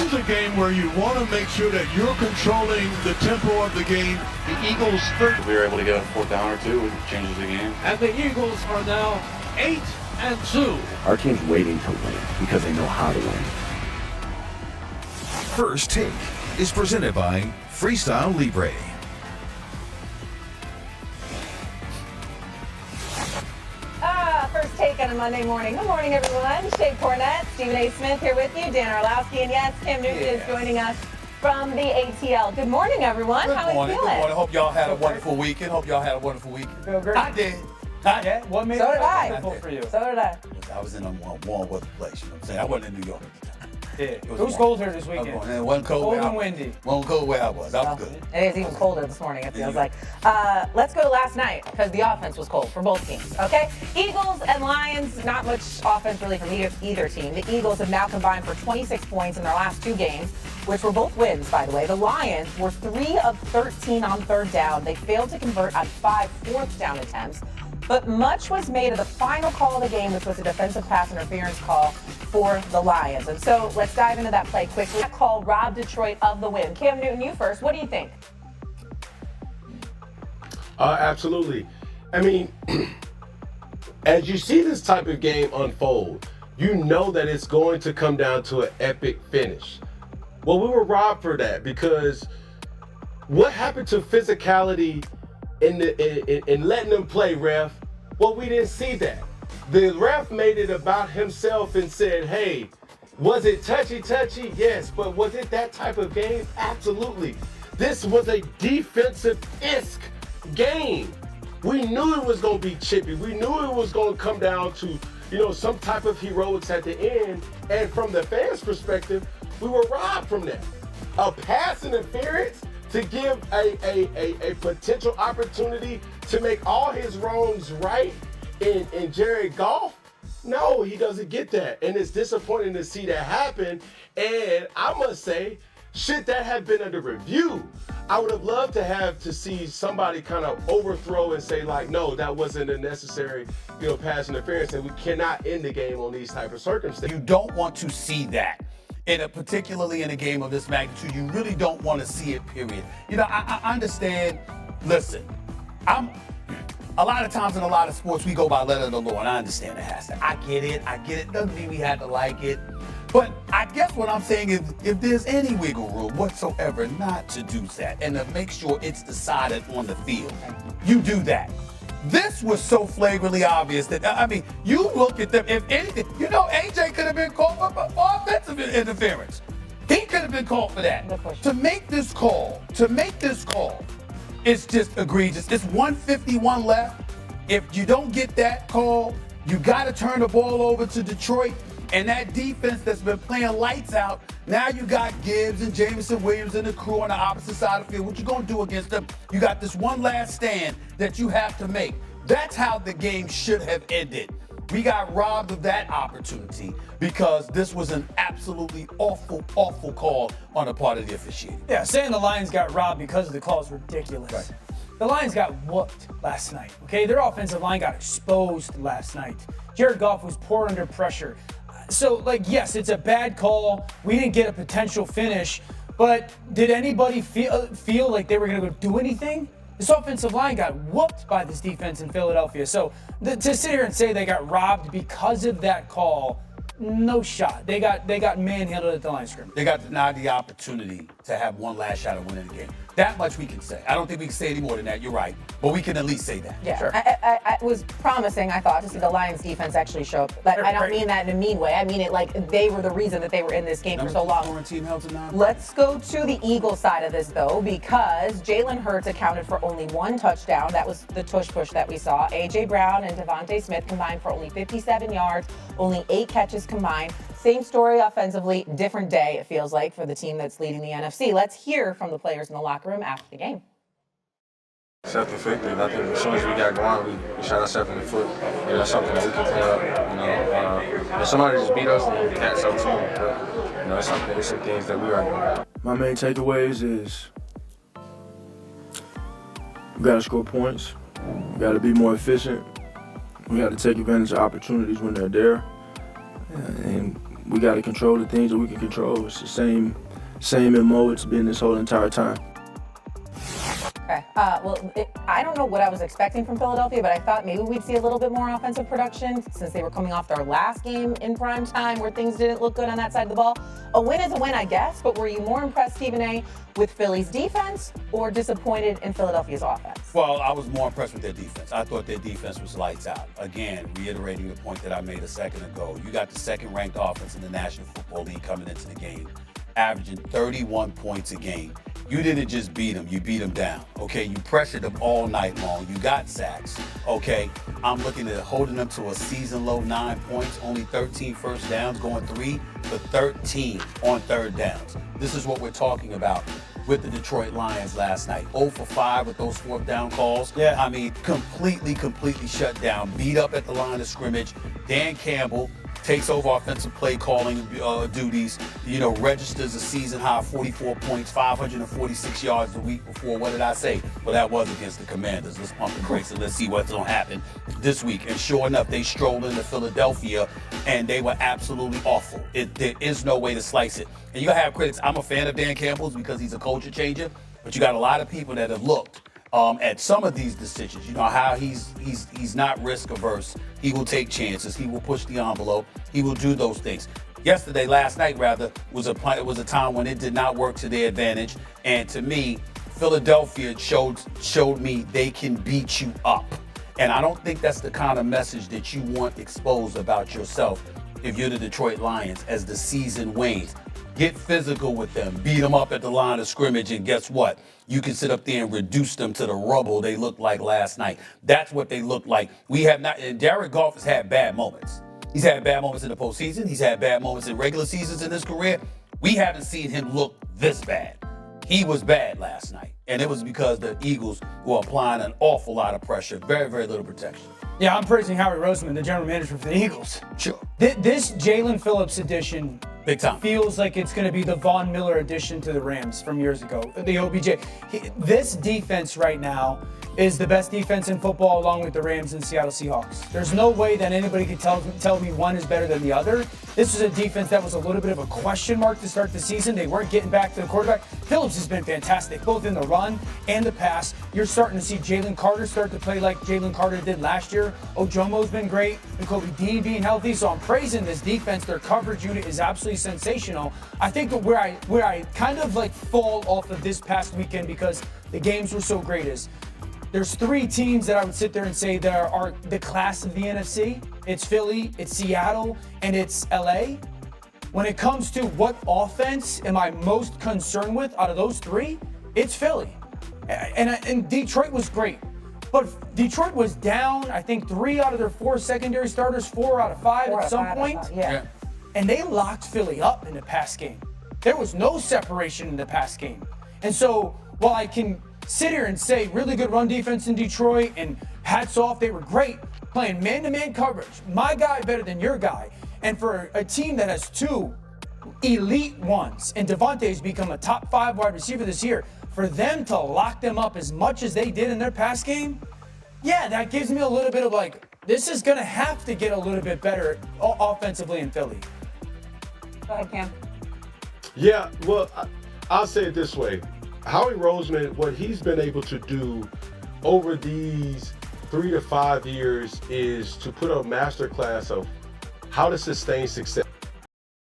This is a game where you want to make sure that you're controlling the tempo of the game. The Eagles, if we were able to get a fourth down or two, it changes the game. And the Eagles are now 8-2. Our team's waiting to win because they know how to win. First Take is presented by Freestyle Libre. First Take on a Monday morning. Good morning, everyone. Shay Cornett, Stephen A. Smith here with you, Dan Orlowski, and yes, Cam Newton is joining us from the ATL. Good morning, everyone. Good How are morning. you Good feeling? morning. Hope y'all had a wonderful weekend. Feel great. I did. Yeah, what made so it did I. wonderful for you? So did I. I was in a warm weather place. You know what I'm saying? I wasn't in New York at the time. Yeah. It was cold here this weekend. It wasn't cold. Cold and windy. Wasn't cold where I was. That was good. It is even colder this morning, it feels like. Let's go to last night, because the offense was cold for both teams, okay? Eagles and Lions, not much offense really from either team. The Eagles have now combined for 26 points in their last two games, which were both wins, by the way. The Lions were 3 of 13 on third down. They failed to convert on 5 fourth down attempts. But much was made of the final call of the game, which was a defensive pass interference call for the Lions. And so let's dive into that play quickly. That call robbed Detroit of the win. Cam Newton, you first. What do you think? Absolutely. I mean, as you see this type of game unfold, you know that it's going to come down to an epic finish. Well, we were robbed for that because what happened to physicality in letting them play, ref? Well, we didn't see that. The ref made it about himself and said, hey, was it touchy? Yes, but was it that type of game? Absolutely. This was a defensive-esque game. We knew it was going to be chippy. We knew it was going to come down to, some type of heroics at the end. And from the fans' perspective, we were robbed from that. A pass interference to give a potential opportunity to make all his wrongs right in Jared Goff? No, he doesn't get that. And it's disappointing to see that happen. And I must say, should that have been under review, I would have loved to see somebody kind of overthrow and say, like, no, that wasn't a necessary, pass interference, and we cannot end the game on these type of circumstances. You don't want to see that. Particularly in a game of this magnitude, you really don't want to see it, period. I understand, listen, a lot of times in a lot of sports, we go by letter of the law, and I understand it has to. I get it. Doesn't mean we had to like it. But I guess what I'm saying is if there's any wiggle room whatsoever not to do that and to make sure it's decided on the field, you do that. This was so flagrantly obvious that, you look at them, if anything, AJ could have been called for offensive interference. He could have been called for that. To make this call, it's just egregious. It's 1:51 left. If you don't get that call, you got to turn the ball over to Detroit. And that defense that's been playing lights out, now you got Gibbs and Jameson Williams and the crew on the opposite side of the field. What you going to do against them? You got this one last stand that you have to make. That's how the game should have ended. We got robbed of that opportunity because this was an absolutely awful call on the part of the officiating. Yeah, saying the Lions got robbed because of the call is ridiculous. Right. The Lions got whooped last night, okay? Their offensive line got exposed last night. Jared Goff was poor under pressure. So, yes, it's a bad call. We didn't get a potential finish, but did anybody feel like they were going to go do anything? This offensive line got whooped by this defense in Philadelphia. So to sit here and say they got robbed because of that call, no shot. They got manhandled at the line of scrimmage. They got denied the opportunity to have one last shot at winning the game. That much we can say. I don't think we can say any more than that. You're right. But we can at least say that. Yeah, sure. I was promising, I thought, to see the Lions defense actually show up. But I don't mean that in a mean way. I mean it like they were the reason that they were in this game for so long. Let's go to the Eagles side of this, though, because Jalen Hurts accounted for only one touchdown. That was the tush push that we saw. A.J. Brown and Devontae Smith combined for only 57 yards, only 8 catches combined. Same story offensively, different day, it feels like, for the team that's leading the NFC. Let's hear from the players in the locker room after the game. Self-inflicted. I think as soon as we got going, we shot ourselves in the foot. That's something that we can clean up. If somebody just beat us, then that's up to them. But, it's some things that we are doing. My main takeaways is we got to score points. We got to be more efficient. We got to take advantage of opportunities when they're there. And we got to control the things that we can control. It's the same MO it's been this whole entire time. Okay. I don't know what I was expecting from Philadelphia, but I thought maybe we'd see a little bit more offensive production since they were coming off their last game in prime time where things didn't look good on that side of the ball. A win is a win, I guess, but were you more impressed, Stephen A., with Philly's defense or disappointed in Philadelphia's offense? Well, I was more impressed with their defense. I thought their defense was lights out. Again, reiterating the point that I made a second ago, you got the second-ranked offense in the National Football League coming into the game, averaging 31 points a game. You didn't just beat them, you beat them down, okay? You pressured them all night long. You got sacks, okay? I'm looking at holding them to a season-low 9 points, only 13 first downs, going 3 for 13 on third downs. This is what we're talking about with the Detroit Lions last night. 0 for 5 with those fourth down calls. Yeah. I mean, completely shut down, beat up at the line of scrimmage. Dan Campbell takes over offensive play calling duties, registers a season high 44 points, 546 yards the week before. What did I say? Well, that was against the Commanders. Let's pump the brakes and let's see what's going to happen this week. And sure enough, they strolled into Philadelphia and they were absolutely awful. There is no way to slice it. And you got to have critics. I'm a fan of Dan Campbell's because he's a culture changer, but you got a lot of people that have looked at some of these decisions. You know how he's not risk averse. He will take chances. He will push the envelope. He will do those things. Last night was a time when it did not work to their advantage. And to me, Philadelphia showed me they can beat you up. And I don't think that's the kind of message that you want exposed about yourself if you're the Detroit Lions as the season wanes. Get physical with them, beat them up at the line of scrimmage, and guess what? You can sit up there and reduce them to the rubble they looked like last night. That's what they look like. We have not, and Jared Goff has had bad moments. He's had bad moments in the postseason. He's had bad moments in regular seasons in his career. We haven't seen him look this bad. He was bad last night, and it was because the Eagles were applying an awful lot of pressure, very, very little protection. Yeah, I'm praising Howie Roseman, the general manager for the Eagles. Sure. This Jalen Phillips edition big time feels like it's going to be the Von Miller addition to the Rams from years ago, the OBJ. This defense right now is the best defense in football along with the Rams and Seattle Seahawks. There's no way that anybody could tell me one is better than the other. This was a defense that was a little bit of a question mark to start the season. They weren't getting back to the quarterback. Phillips has been fantastic, both in the run and the pass. You're starting to see Jalen Carter start to play like Jalen Carter did last year. Ojomo's been great, and Kobe Dean being healthy. So I'm praising this defense. Their coverage unit is absolutely sensational. I think that where I kind of like fall off of this past weekend because the games were so great is there's 3 teams that I would sit there and say that are the class of the NFC. It's Philly, it's Seattle, and it's LA. When it comes to what offense am I most concerned with out of those 3, it's Philly. And Detroit was great. But Detroit was down, I think, 3 out of their 4 secondary starters, 4 out of 5 at some point. Yeah. And they locked Philly up in the pass game. There was no separation in the pass game. And so while I can sit here and say really good run defense in Detroit and hats off, they were great playing man-to-man coverage. My guy better than your guy. And for a team that has 2 elite ones, and Devontae's become a top 5 wide receiver this year, for them to lock them up as much as they did in their pass game, yeah, that gives me a little bit of like, this is going to have to get a little bit better offensively in Philly. Go ahead, Cam. Yeah, well, I'll say it this way. Howie Roseman, what he's been able to do over these 3 to 5 years is to put a masterclass of how to sustain success.